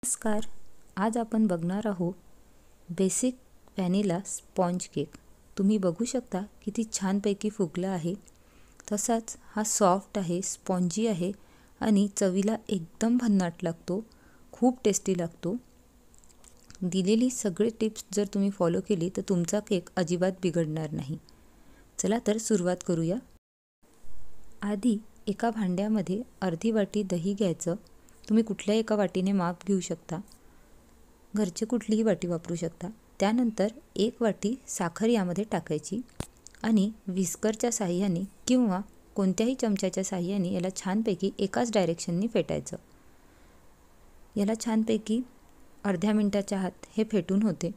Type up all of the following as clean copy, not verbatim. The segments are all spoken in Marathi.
नमस्कार. आज आपण बघणार आहोत बेसिक व्हॅनिला स्पॉन्ज केक. तुम्ही बघू शकता किती छानपैकी फुगला आहे. तसाच हा सॉफ्ट आहे, स्पॉन्जी आहे आणि चवीला एकदम भन्नाट लागतो. खूप टेस्टी लागतो. दिलेली सगळे टिप्स जर तुम्ही फॉलो केली तर तुमचा केक अजिबात बिघडणार नाही. चला तर सुरुवात करूया. आधी एका भांड्यामध्ये अर्धी वाटी दही घ्यायचं. तुम्ही कुठल्याही एका वाटीने माप घेऊ शकता. घरची कुठलीही वाटी वापरू शकता. त्यानंतर 1 वाटी साखर यामध्ये टाकायची आणि व्हिस्करच्या साहाय्याने किंवा कोणत्याही चमच्याच्या साहाय्याने याला छानपैकी एकाच डायरेक्शननी फेटायचं. याला छानपैकी अर्ध्या मिनिटाच्या आत हे फेटून होते.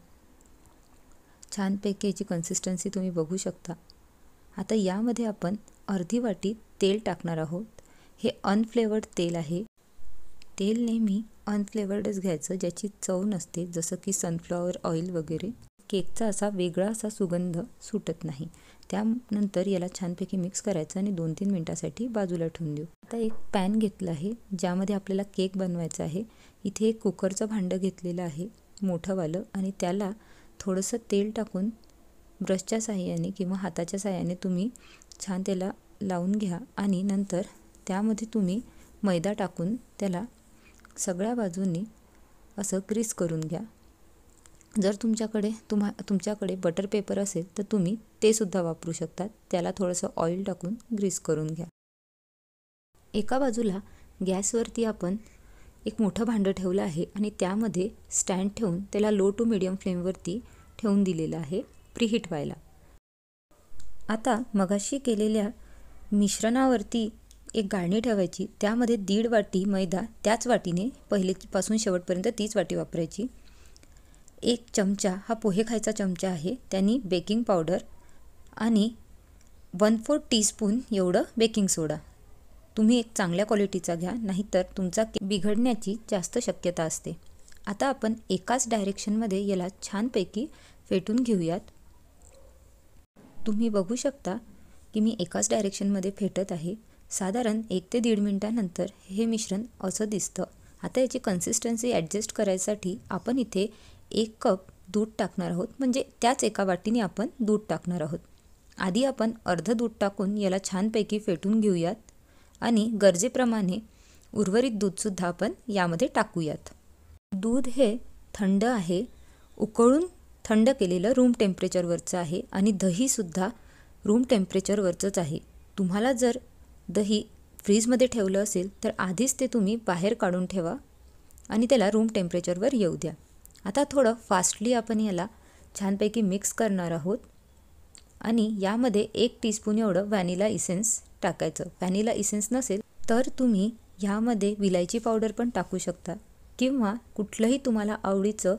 छानपैकी याची कन्सिस्टन्सी तुम्ही बघू शकता. आता यामध्ये आपण अर्धी वाटी तेल टाकणार आहोत. हे अनफ्लेवर्ड तेल आहे. तेल नेहमी अनफ्लेवर्डच घ्यायचं, ज्याची चव नसते, जसं की सनफ्लॉवर ऑइल वगैरे. केकचा असा वेगळा असा सुगंध सुटत नाही. त्यानंतर याला छानपैकी मिक्स करायचं आणि 2-3 मिनिटासाठी बाजूला ठेवून देऊ. आता एक पॅन घेतला आहे ज्यामध्ये आपल्याला केक बनवायचा आहे. इथे एक कुकरचं भांडं घेतलेलं आहे मोठंवालं आणि त्याला थोडंसं तेल टाकून ब्रशच्या साहाय्याने किंवा हाताच्या साहाय्याने तुम्ही छान त्याला लावून घ्या आणि नंतर त्यामध्ये तुम्ही मैदा टाकून त्याला सगळ्या बाजूंनी असं ग्रीस करून घ्या. जर तुमच्याकडे बटर पेपर असेल तर तुम्ही ते सुद्धा वापरू शकता. त्याला थोडंसं ऑइल टाकून ग्रीस करून घ्या. एका बाजूला गॅसवरती आपण एक मोठं भांडं ठेवलं आहे आणि त्यामध्ये स्टँड ठेवून त्याला लो टू मीडियम फ्लेमवरती ठेवून दिलेलं आहे प्रीहीट व्हायला. आता मगाशी केलेल्या मिश्रणावरती एक गाळणी ठेवायची. त्यामध्ये 1.5 वाटी मैदा, त्याच वाटीने पहिलेपासून शेवटपर्यंत तीच वाटी वापरायची. 1 चमचा हा पोहे खायचा चमचा आहे, त्यांनी बेकिंग पावडर आणि 1/4 टीस्पून एवढं बेकिंग सोडा. तुम्ही एक चांगल्या क्वालिटीचा घ्या, नाहीतर तुमचा केक बिघडण्याची जास्त शक्यता असते. आता आपण एकाच डायरेक्शनमध्ये याला छानपैकी फेटून घेऊयात. तुम्ही बघू शकता की मी एकाच डायरेक्शनमध्ये फेटत आहे. साधारण 1 ते 1.5 मिनिटानंतर हे मिश्रण असं दिसतं. आता याची कन्सिस्टन्सी ॲडजस्ट करायसाठी आपण इथे 1 कप दूध टाकणार आहोत. म्हणजे त्याच एका वाटीने आपण दूध टाकणार आहोत. आधी आपण अर्धं दूध टाकून याला छानपैकी फेटून घेऊयात आणि गरजेप्रमाणे उर्वरित दूधसुद्धा आपण यामध्ये टाकूयात. दूध हे थंड आहे, उकळून थंड केलेलं रूम टेम्परेचरवरचं आहे आणि दहीसुद्धा रूम टेम्परेचरवरचंच आहे. तुम्हाला जर दही फ्रीजमध्ये ठेवलं असेल तर आधीच ते तुम्ही बाहेर काढून ठेवा आणि त्याला रूम टेम्परेचरवर येऊ द्या. आता थोडं फास्टली आपण याला छानपैकी मिक्स करणार आहोत आणि यामध्ये 1 टीस्पून एवढं व्हॅनिला इसेन्स टाकायचं. व्हॅनिला इसेन्स नसेल तर तुम्ही यामध्ये विलायची पावडर पण टाकू शकता किंवा कुठलंही तुम्हाला आवडीचं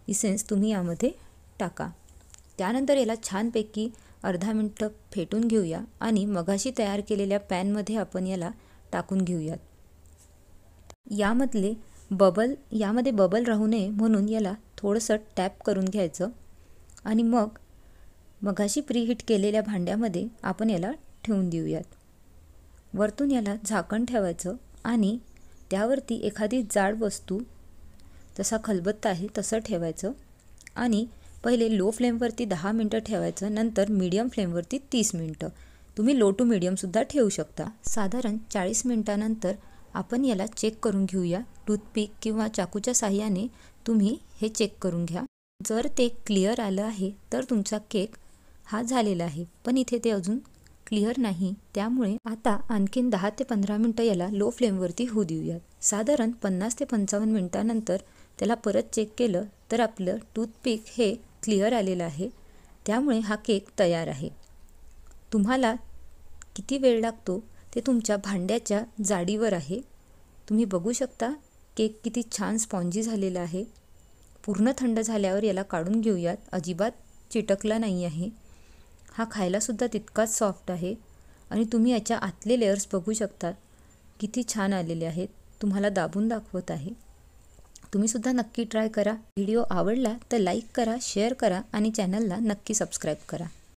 इसेन्स तुम्ही यामध्ये टाका. त्यानंतर याला छानपैकी अर्धा मिनिट फेटून घेऊया आणि मगाशी तयार केलेल्या पॅनमध्ये आपण याला टाकून घेऊयात. यामध्ये बबल राहू नये म्हणून याला थोडंसं टॅप करून घ्यायचं आणि मगाशी प्रीहीट केलेल्या भांड्यामध्ये आपण याला ठेवून देऊयात. वरतून याला झाकण ठेवायचं आणि त्यावरती एखादी जाड वस्तू, जसा खलबत्ता आहे तसं ठेवायचं आणि पहिले लो फ्लेमवरती 10 मिनटं ठेवायचं. नंतर मीडियम फ्लेमवरती 30 मिनटं. तुम्ही लो टू मीडियमसुद्धा ठेवू शकता. साधारण 40 मिनटानंतर आपण याला चेक करून घेऊया. टूथपिक किंवा चाकूच्या साहाय्याने तुम्ही हे चेक करून घ्या. जर ते क्लिअर आलं आहे तर तुमचा केक हा झालेला आहे. पण इथे ते अजून क्लिअर नाही, त्यामुळे आता आणखीन 10 ते 15 मिनटं याला लो फ्लेमवरती होऊ देऊयात. साधारण 50 ते 55 मिनटानंतर त्याला परत चेक केलं तर आपलं टूथपिक हे क्लिअर आलेलं आहे. त्यामुळे हा केक तयार आहे. तुम्हाला किती वेळ लागतो ते तुमच्या भांड्याच्या जाडीवर आहे. तुम्ही बघू शकता केक किती छान स्पॉन्जी झालेला आहे. पूर्ण थंड झाल्यावर याला काढून घेऊयात. अजिबात चिटकला नाही आहे. हा खायलासुद्धा तितकाच सॉफ्ट आहे आणि तुम्ही याच्या आतले लेयर्स बघू शकता किती छान आलेले आहेत. तुम्हाला दाबून दाखवत आहे. तुम्हीसुद्धा नक्की ट्राय करा. व्हिडिओ आवडला तर लाईक करा, शेअर करा आणि चॅनलला नक्की सबस्क्राईब करा.